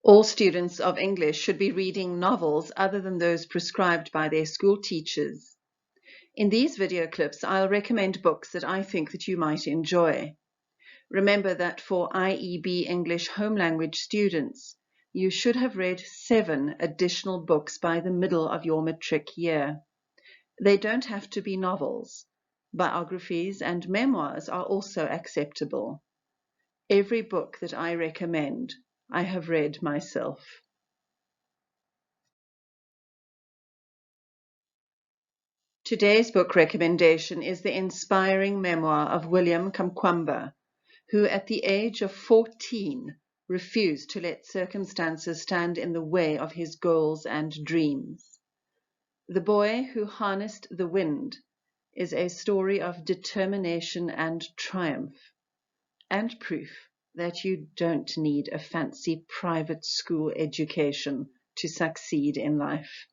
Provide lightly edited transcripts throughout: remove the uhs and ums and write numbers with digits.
All students of English should be reading novels other than those prescribed by their school teachers. In these video clips, I'll recommend books that I think that you might enjoy. Remember that for IEB English home language students, you should have read 7 additional books by the middle of your matric year. They don't have to be novels. Biographies and memoirs are also acceptable. Every book that I recommend, I have read myself. Today's book recommendation is the inspiring memoir of William Kamkwamba, who at the age of 14 refused to let circumstances stand in the way of his goals and dreams. The Boy Who Harnessed the Wind is a story of determination and triumph, and proof that you don't need a fancy private school education to succeed in life.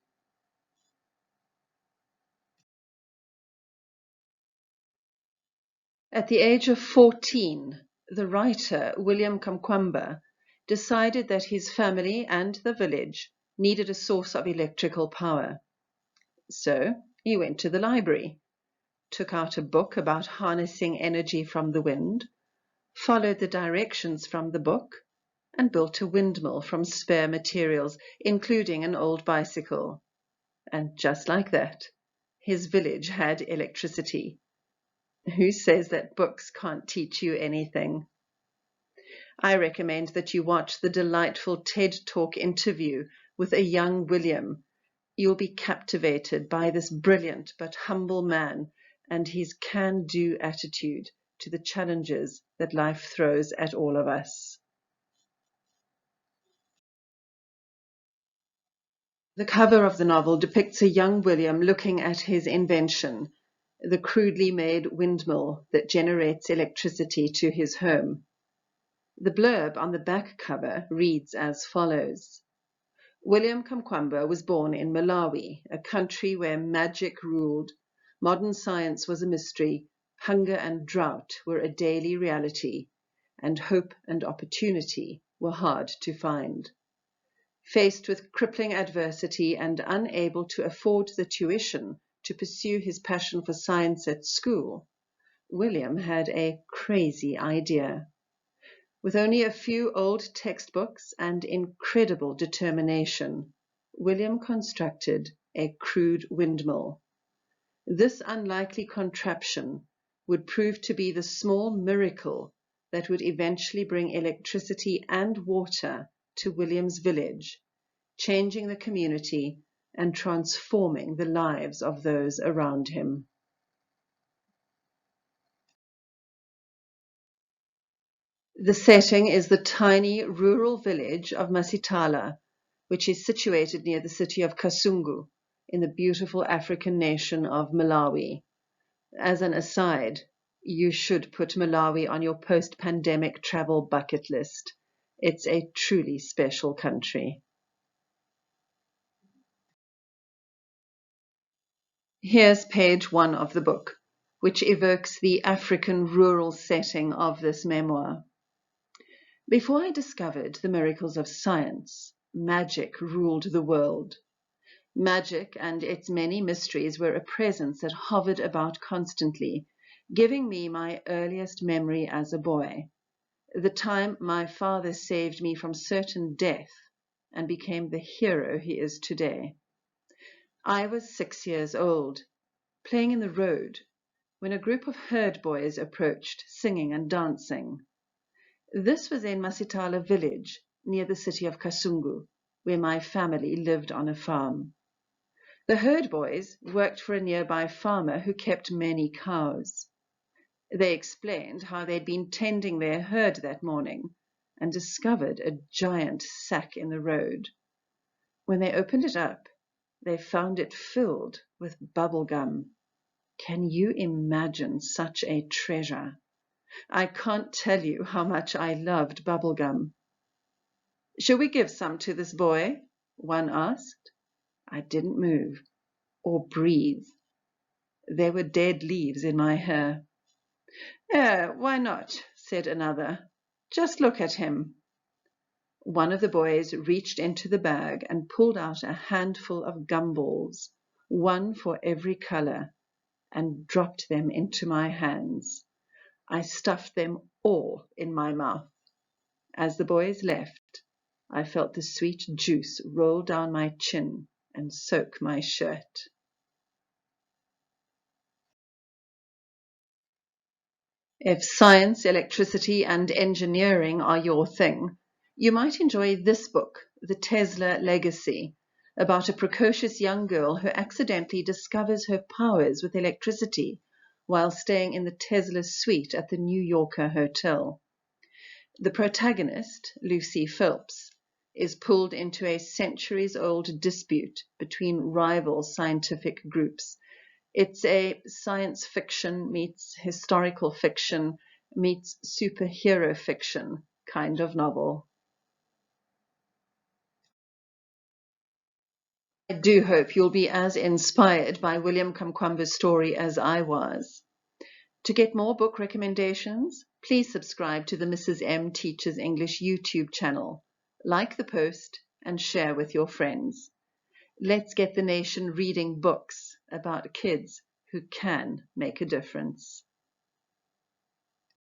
At the age of 14, the writer William Kamkwamba decided that his family and the village needed a source of electrical power. So he went to the library, took out a book about harnessing energy from the wind, followed the directions from the book, and built a windmill from spare materials, including an old bicycle. And just like that, his village had electricity. Who says that books can't teach you anything? I recommend that you watch the delightful TED Talk interview with a young William. You'll be captivated by this brilliant but humble man and his can-do attitude to the challenges that life throws at all of us. The cover of the novel depicts a young William looking at his invention, the crudely made windmill that generates electricity to his home. The blurb on the back cover reads as follows. William Kamkwamba was born in Malawi, a country where magic ruled, modern science was a mystery, hunger and drought were a daily reality, and hope and opportunity were hard to find. Faced with crippling adversity and unable to afford the tuition to pursue his passion for science at school, William had a crazy idea. With only a few old textbooks and incredible determination, William constructed a crude windmill. This unlikely contraption would prove to be the small miracle that would eventually bring electricity and water to William's village, changing the community and transforming the lives of those around him. The setting is the tiny rural village of Masitala, which is situated near the city of Kasungu in the beautiful African nation of Malawi. As an aside, you should put Malawi on your post-pandemic travel bucket list. It's a truly special country. Here's page 1 of the book, which evokes the African rural setting of this memoir. Before I discovered the miracles of science, magic ruled the world. Magic and its many mysteries were a presence that hovered about constantly, giving me my earliest memory as a boy, the time my father saved me from certain death and became the hero he is today. I was 6 years old, playing in the road, when a group of herd boys approached, singing and dancing. This was in Masitala village, near the city of Kasungu, where my family lived on a farm. The herd boys worked for a nearby farmer who kept many cows. They explained how they'd been tending their herd that morning and discovered a giant sack in the road. When they opened it up, they found it filled with bubble gum. Can you imagine such a treasure? I can't tell you how much I loved bubble gum. Shall we give some to this boy? One asked. I didn't move or breathe. There were dead leaves in my hair. Why not? Said another. Just look at him. One of the boys reached into the bag and pulled out a handful of gumballs, one for every color, and dropped them into my hands. I stuffed them all in my mouth. As the boys left, I felt the sweet juice roll down my chin and soak my shirt. If science, electricity, and engineering are your thing, you might enjoy this book, The Tesla Legacy, about a precocious young girl who accidentally discovers her powers with electricity while staying in the Tesla suite at the New Yorker hotel. The protagonist, Lucy Phelps, is pulled into a centuries-old dispute between rival scientific groups. It's a science fiction meets historical fiction meets superhero fiction kind of novel. I do hope you'll be as inspired by William Kamkwamba's story as I was. To get more book recommendations, please subscribe to the Mrs. M Teaches English YouTube channel, like the post, and share with your friends. Let's get the nation reading books about kids who can make a difference.